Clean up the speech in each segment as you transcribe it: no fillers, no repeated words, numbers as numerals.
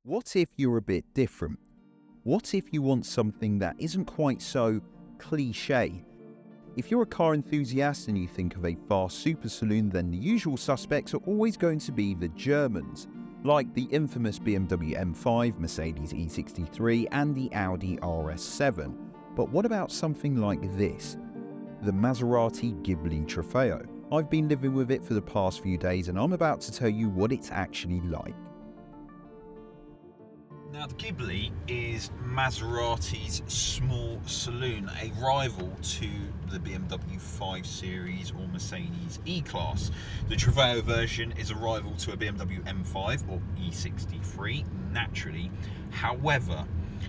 What if you're a bit different? What if you want something that isn't quite so cliche? If you're a car enthusiast and you think of a fast super saloon, then the usual suspects are always going to be the Germans, like the infamous BMW M5, Mercedes E63 and the Audi RS7. But what about something like this? The Maserati Ghibli Trofeo. I've been living with it for the past few days and I'm about to tell you what it's actually like. Now, the Ghibli is Maserati's small saloon, a rival to the BMW 5 Series or Mercedes E-Class. The Trofeo version is a rival to a BMW M5 or E63, naturally. However,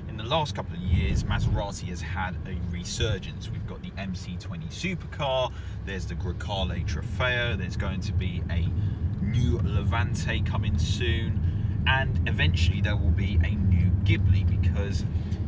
in the last couple of years, Maserati has had a resurgence. We've got the MC20 supercar, there's the Grecale Trofeo, there's going to be a new Levante coming soon, and eventually there will be a new Ghibli, because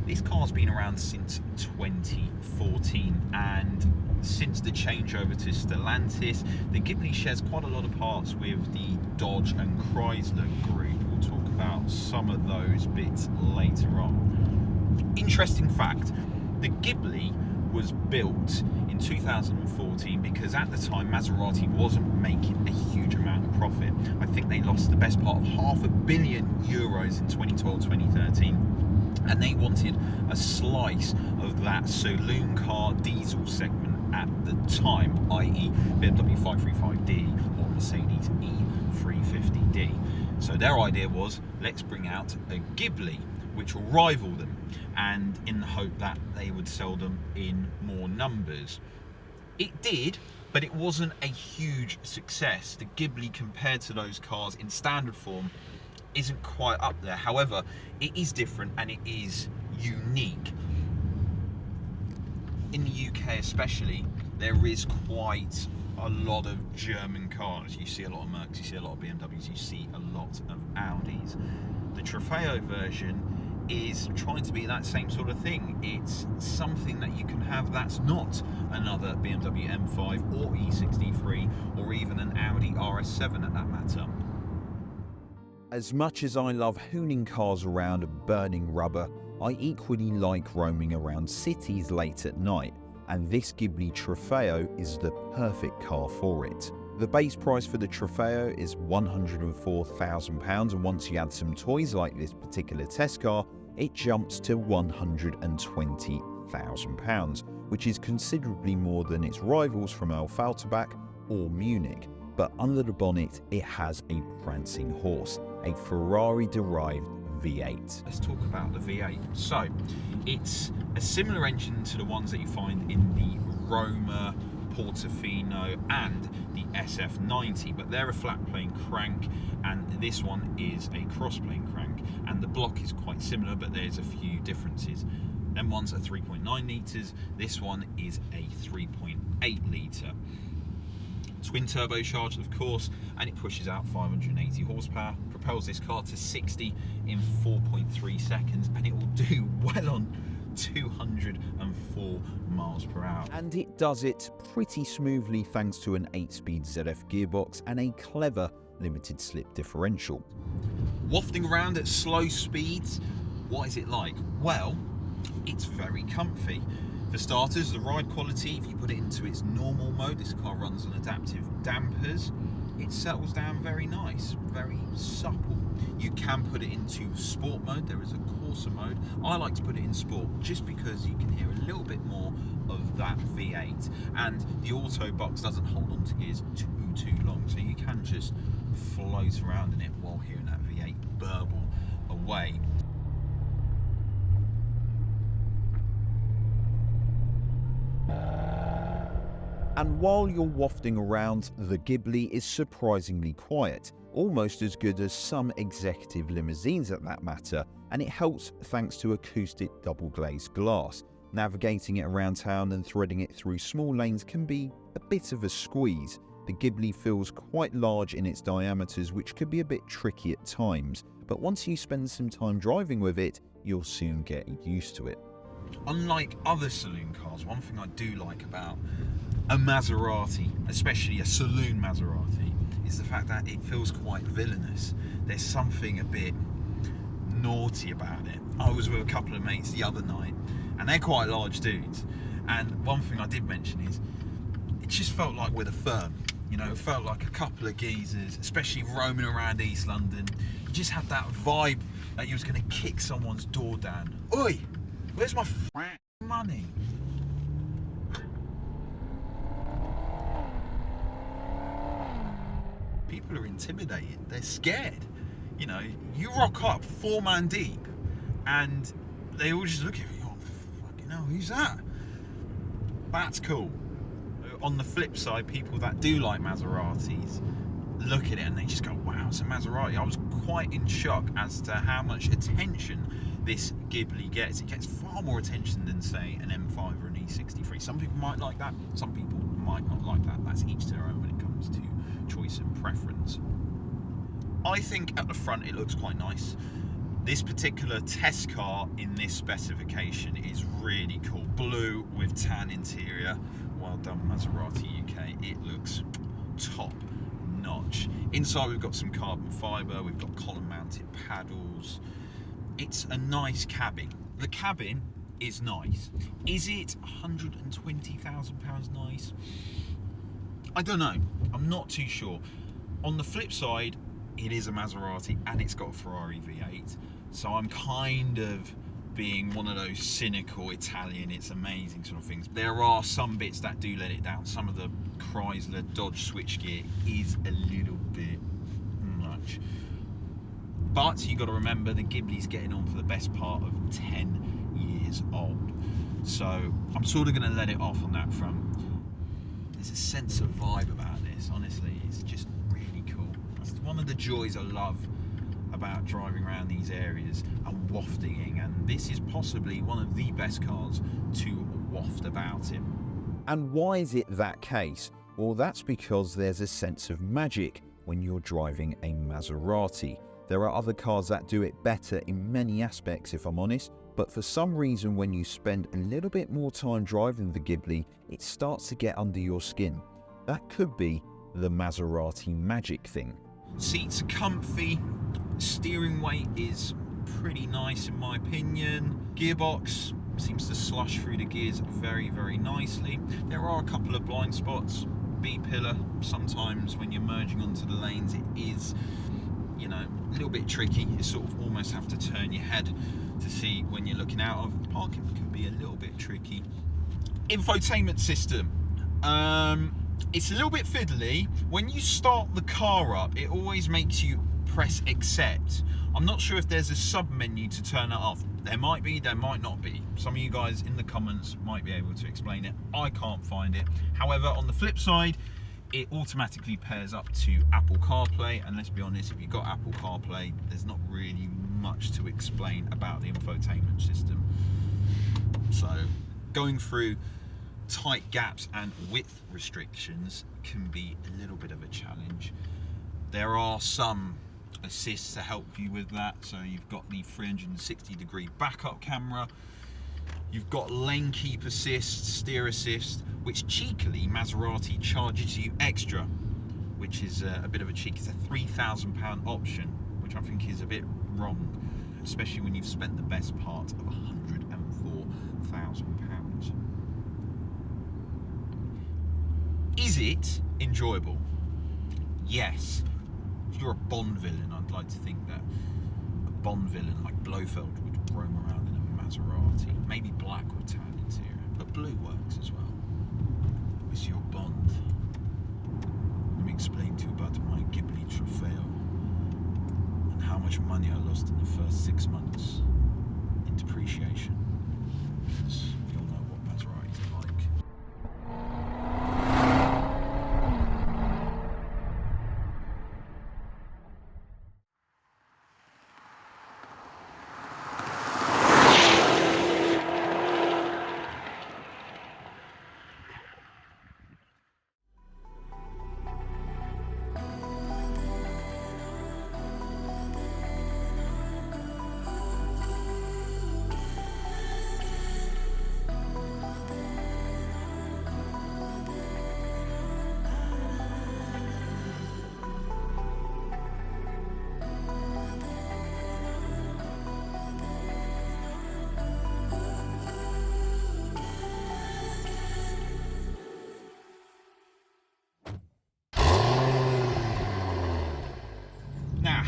this car's been around since 2014, and since the changeover to Stellantis, the Ghibli shares quite a lot of parts with the Dodge and Chrysler group. We'll talk about some of those bits later on. Interesting fact, the Ghibli was built in 2014 because at the time Maserati wasn't making a huge amount of profit. I think they lost the best part of €500 million in 2012-2013, and they wanted a slice of that saloon car diesel segment at the time, i.e. BMW 535D or Mercedes E350D. So their idea was, let's bring out a Ghibli which will rival them, and in the hope that they would sell them in more numbers. It did, but it wasn't a huge success. The Ghibli, compared to those cars in standard form, isn't quite up there. However, it is different and it is unique. In the UK especially, there is quite a lot of German cars. You see a lot of Mercs, you see a lot of BMWs, you see a lot of Audis. The Trofeo version is trying to be that same sort of thing. It's something that you can have that's not another BMW M5 or E63 or even an Audi RS7 at that matter. As much as I love hooning cars around and burning rubber, I equally like roaming around cities late at night, and this Ghibli Trofeo is the perfect car for it. The base price for the Trofeo is £104,000, and once you add some toys like this particular test car, it jumps to £120,000, which is considerably more than its rivals from Alphalterbach or Munich. But under the bonnet, it has a prancing horse, a Ferrari derived V8. Let's talk about the V8. So, it's a similar engine to the ones that you find in the Roma, Portofino and the SF90, but they're a flat plane crank and this one is a cross plane crank, and the block is quite similar, but there's a few differences. Them ones are 3.9 litres, this one is a 3.8 litre. Twin turbocharged, of course, and it pushes out 580 horsepower, propels this car to 60 in 4.3 seconds, and it will do well on 204 miles per hour. And it does it pretty smoothly thanks to an 8-speed ZF gearbox and a clever limited slip differential. Wafting around at slow speeds, what is it like? Well, it's very comfy. For starters, the ride quality, if you put it into its normal mode, this car runs on adaptive dampers, it settles down very nice, very supple. You can put it into sport mode, there is a Corsa mode. I like to put it in sport just because you can hear a little bit more of that V8, and the auto box doesn't hold on to gears too long, so you can just float around in it while hearing that V8 burble away. And while you're wafting around, the Ghibli is surprisingly quiet, almost as good as some executive limousines at that matter, and it helps thanks to acoustic double glazed glass. Navigating it around town and threading it through small lanes can be a bit of a squeeze. The Ghibli feels quite large in its diameters, which could be a bit tricky at times, but once you spend some time driving with it, you'll soon get used to it. Unlike other saloon cars, one thing I do like about a Maserati, especially a saloon Maserati, is the fact that it feels quite villainous. There's something a bit naughty about it. I was with a couple of mates the other night, and they're quite large dudes. And one thing I did mention is, it just felt like we're the firm. You know, it felt like a couple of geezers, especially roaming around East London. You just had that vibe that you was going to kick someone's door down. Oi, where's my money? People are intimidated. They're scared. You know, you rock up 4-man deep, and they all just look at you. Oh, fucking hell, who's that? That's cool. On the flip side, people that do like Maseratis look at it and they just go, wow, it's a Maserati. I was quite in shock as to how much attention this Ghibli gets. It gets far more attention than, say, an M5 or an E63. Some people might like that, some people might not like that. That's each to their own when it comes to choice and preference. I think at the front it looks quite nice. This particular test car in this specification is really cool. Blue with tan interior. Well done, Maserati UK. It looks top notch. Inside we've got some carbon fibre, we've got column mounted paddles. It's a nice cabin. The cabin is nice. Is it £120,000 nice? I don't know. I'm not too sure. On the flip side, it is a Maserati and it's got a Ferrari V8. So I'm kind of being one of those cynical Italian, it's amazing sort of things. There are some bits that do let it down. Some of the Chrysler Dodge switchgear is a little bit much. But you got to remember the Ghibli's getting on for the best part of 10 years old. So I'm sort of going to let it off on that front. There's a sense of vibe about this, honestly. It's just really cool. That's one of the joys I love about driving around these areas and wafting, and this is possibly one of the best cars to waft about in. And why is it that case? Well, that's because there's a sense of magic when you're driving a Maserati. There are other cars that do it better in many aspects, if I'm honest, but for some reason when you spend a little bit more time driving the Ghibli, it starts to get under your skin. That could be the Maserati magic thing. Seats are comfy, steering weight is pretty nice in my opinion. Gearbox seems to slush through the gears very, very nicely. There are a couple of blind spots. B-pillar, sometimes when you're merging onto the lanes, it is, you know, a little bit tricky. You sort of almost have to turn your head to see when you're looking out of. Parking can be a little bit tricky. Infotainment system. It's a little bit fiddly. When you start the car up, it always makes you press accept. I'm not sure if there's a sub menu to turn it off. There might be, there might not be. Some of you guys in the comments might be able to explain it. I can't find it. However, on the flip side, it automatically pairs up to Apple CarPlay, and let's be honest, if you've got Apple CarPlay, there's not really much to explain about the infotainment system. So going through tight gaps and width restrictions can be a little bit of a challenge. There are some assists to help you with that. So you've got the 360-degree backup camera, you've got lane keep assist, steer assist, which cheekily Maserati charges you extra, which is a bit of a cheek. It's a £3,000 option, which I think is a bit wrong, especially when you've spent the best part of £104,000. Is it enjoyable? Yes. If you're a Bond villain, I'd like to think that a Bond villain like Blofeld would roam around in a Maserati. Maybe black with tan interior, but blue works as well. Monsieur Bond, let me explain to you about my Ghibli Trofeo and how much money I lost in the first 6 months in depreciation. Because we all know what Maseratis are like.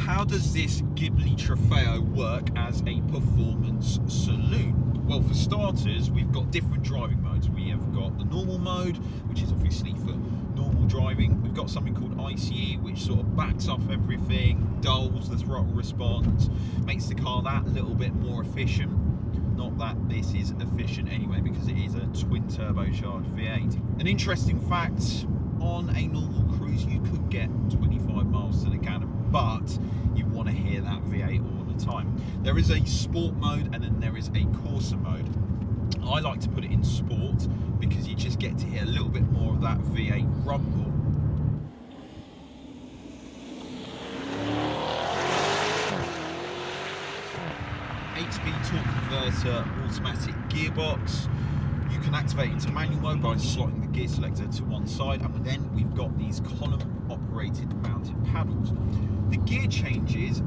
how does this Ghibli Trofeo work as a performance saloon? Well, for starters, we've got different driving modes. We have got the normal mode, which is obviously for normal driving. We've got something called ICE, which sort of backs off everything, dulls the throttle response, makes the car that little bit more efficient. Not that this is efficient anyway, because it is a twin-turbocharged V8. An interesting fact, on a normal cruise you could get 25 miles to the gallon, but you want to hear that V8 all the time. There is a sport mode and then there is a Corsa mode. I like to put it in sport because you just get to hear a little bit more of that V8 rumble. Eight-speed torque converter, automatic gearbox. You can activate into manual mode by slotting the gear selector to one side, and then we've got these column-operated mounted paddles. The gear changes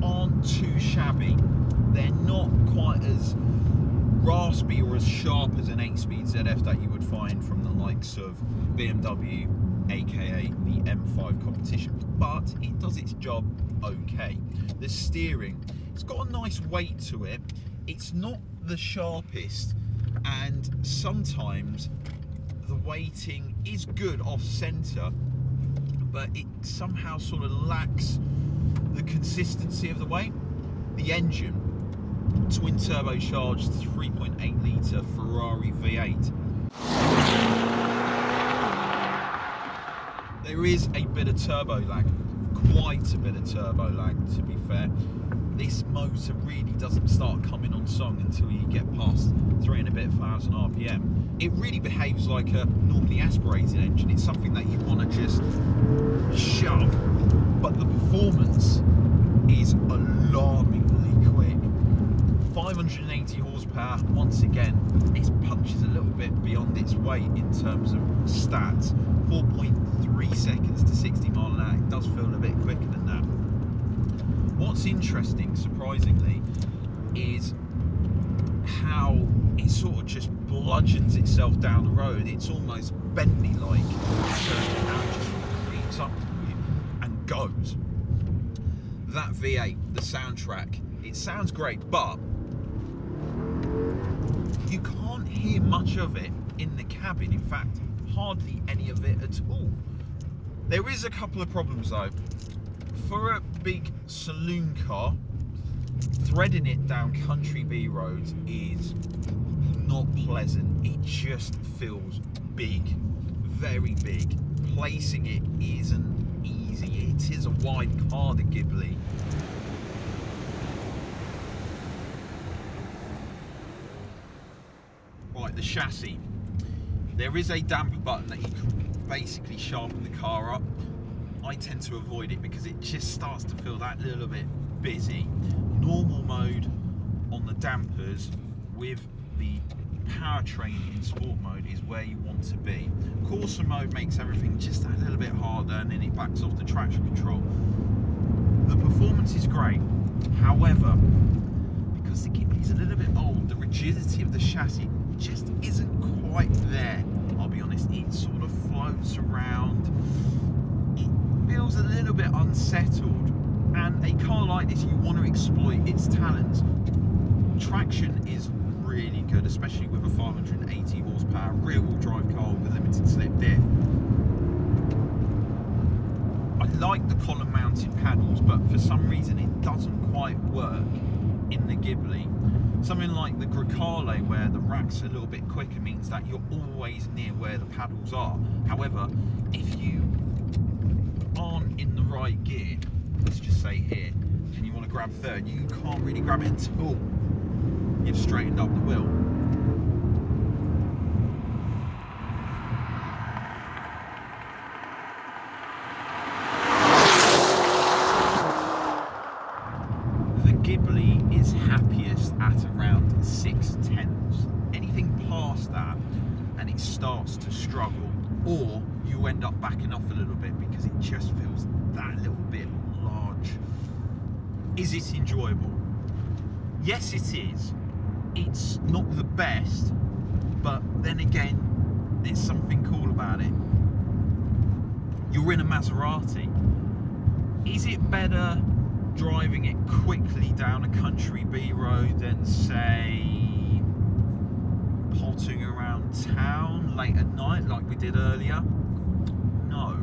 aren't too shabby. They're not quite as raspy or as sharp as an 8-speed ZF that you would find from the likes of BMW, aka the M5 competition, but it does its job okay. The steering, it's got a nice weight to it. It's not the sharpest, and sometimes the weighting is good off centre, but it somehow sort of lacks the consistency of the weight. The engine, twin turbocharged 3.8 litre Ferrari V8. There is a bit of turbo lag, quite a bit of turbo lag to be fair. This motor really doesn't start coming on song until you get past 3 and a bit thousand RPM. It really behaves like a normally aspirated engine. It's something that you want to just shove, but the performance is alarmingly quick. 580 horsepower, once again, it punches a little bit beyond its weight in terms of stats. 4.3 seconds to 60 mile an hour. It does feel a bit quicker than that. What's interesting, surprisingly, is how it sort of just bludgeons itself down the road. It's almost Bentley-like. How it just creeps up to you and goes. That V8, the soundtrack, it sounds great, but you can't hear much of it in the cabin. In fact, hardly any of it at all. There is a couple of problems though. For a big saloon car, threading it down country B roads is not pleasant. It just feels big, very big. Placing it isn't easy. It is a wide car, the Ghibli. Right, the chassis. There is a damper button that you can basically sharpen the car up. I tend to avoid it because it just starts to feel that little bit busy. Normal mode on the dampers with the powertrain in sport mode is where you want to be. Corsa mode makes everything just a little bit harder, and then it backs off the traction control. The performance is great, however, because the Ghibli's a little bit old, the rigidity of the chassis just isn't quite there. I'll be honest, it sort of floats around. It feels a little bit unsettled, and a car like this, you want to exploit its talents. Traction is really good, especially with a 580 horsepower rear-wheel drive car with a limited slip diff. I like the column mounted paddles, but for some reason it doesn't quite work in the Ghibli. Something like the Grecale, where the rack's a little bit quicker, means that you're always near where the paddles are. However, if you aren't in the right gear, let's just say here, and you want to grab third, you can't really grab it until you've straightened up the wheel. The Ghibli is happiest at around 6/10. Anything past that and it starts to struggle, or you end up backing off a little bit because it just feels that little bit large. Is it enjoyable? Yes, it is. It's not the best, but then again, there's something cool about it. You're in a Maserati. Is it better driving it quickly down a country B road than, say, potting around town late at night like we did earlier? No.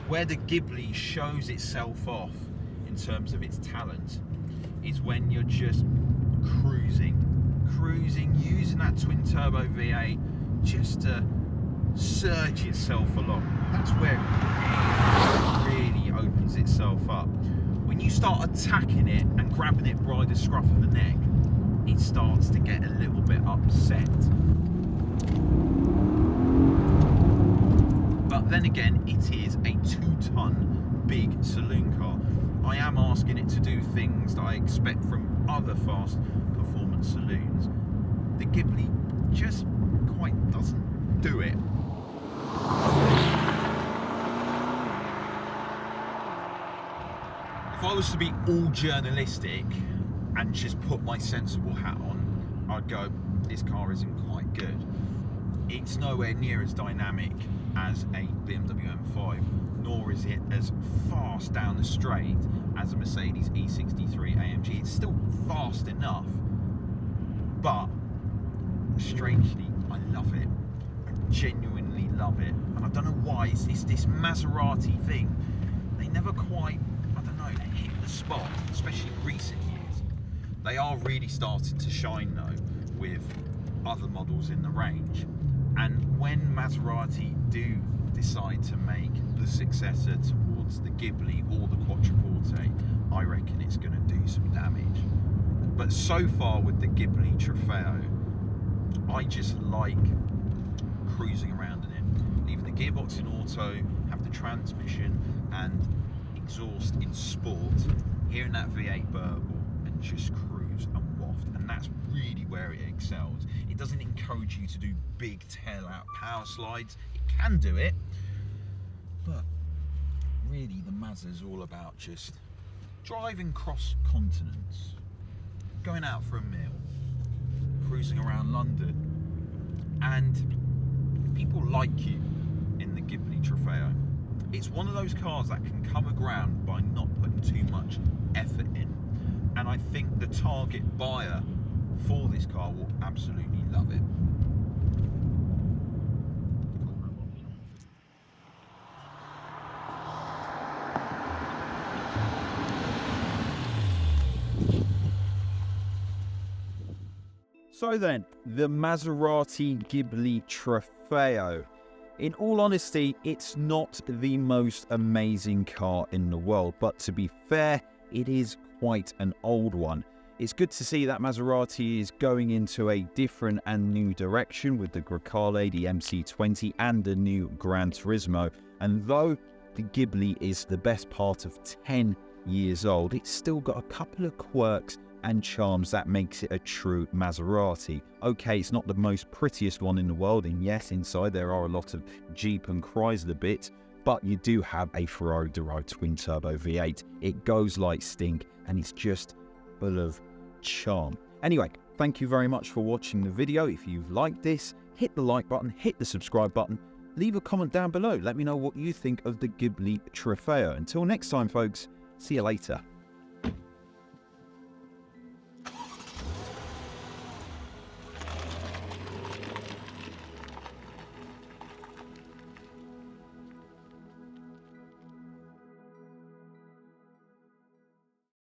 Where the Ghibli shows itself off in terms of its talent is when you're just cruising, using that twin turbo V8 just to surge itself along. That's where it really opens itself up. When you start attacking it and grabbing it by the scruff of the neck, it starts to get a little bit upset. But then again, it is a 2-ton big saloon car. I am asking it to do things that I expect from other fast performance saloons. The Ghibli just quite doesn't do it. If I was to be all journalistic and just put my sensible hat on, I'd go, this car isn't quite good. It's nowhere near as dynamic as a BMW M5, nor is it as fast down the straight as a Mercedes E63 AMG. It's still fast enough, but strangely, I love it. I genuinely love it. And I don't know why, it's this Maserati thing. They never quite, I don't know, hit the spot, especially in recent years. They are really starting to shine though with other models in the range. And when Maserati do decide to make the successor towards the Ghibli or the Quattroporte, I reckon it's going to do some damage. But so far with the Ghibli Trofeo, I just like cruising around in it. Leaving the gearbox in auto, have the transmission and exhaust in sport, hearing that V8 burble and just cruise and waft. And that's really where it excels. It doesn't encourage you to do big tail out power slides. It can do it, but really the Mazda's all about just driving cross continents, going out for a meal, cruising around London, and people like you in the Ghibli Trofeo. It's one of those cars that can come aground by not putting too much effort in, and I think the target buyer for this car will absolutely love it. So then, the Maserati Ghibli Trofeo. In all honesty, it's not the most amazing car in the world, but to be fair, it is quite an old one. It's good to see that Maserati is going into a different and new direction with the Grecale, the MC20 and the new Gran Turismo. And though the Ghibli is the best part of 10 years old, it's still got a couple of quirks and charms that makes it a true Maserati. Okay, it's not the most prettiest one in the world, and yes, inside there are a lot of Jeep and Chrysler bits, but you do have a Ferrari derived twin turbo V8. It goes like stink and it's just full of charm. Anyway, thank you very much for watching the video. If you've liked this, hit the like button, hit the subscribe button, leave a comment down below. Let me know what you think of the Ghibli Trofeo. Until next time, folks, see you later.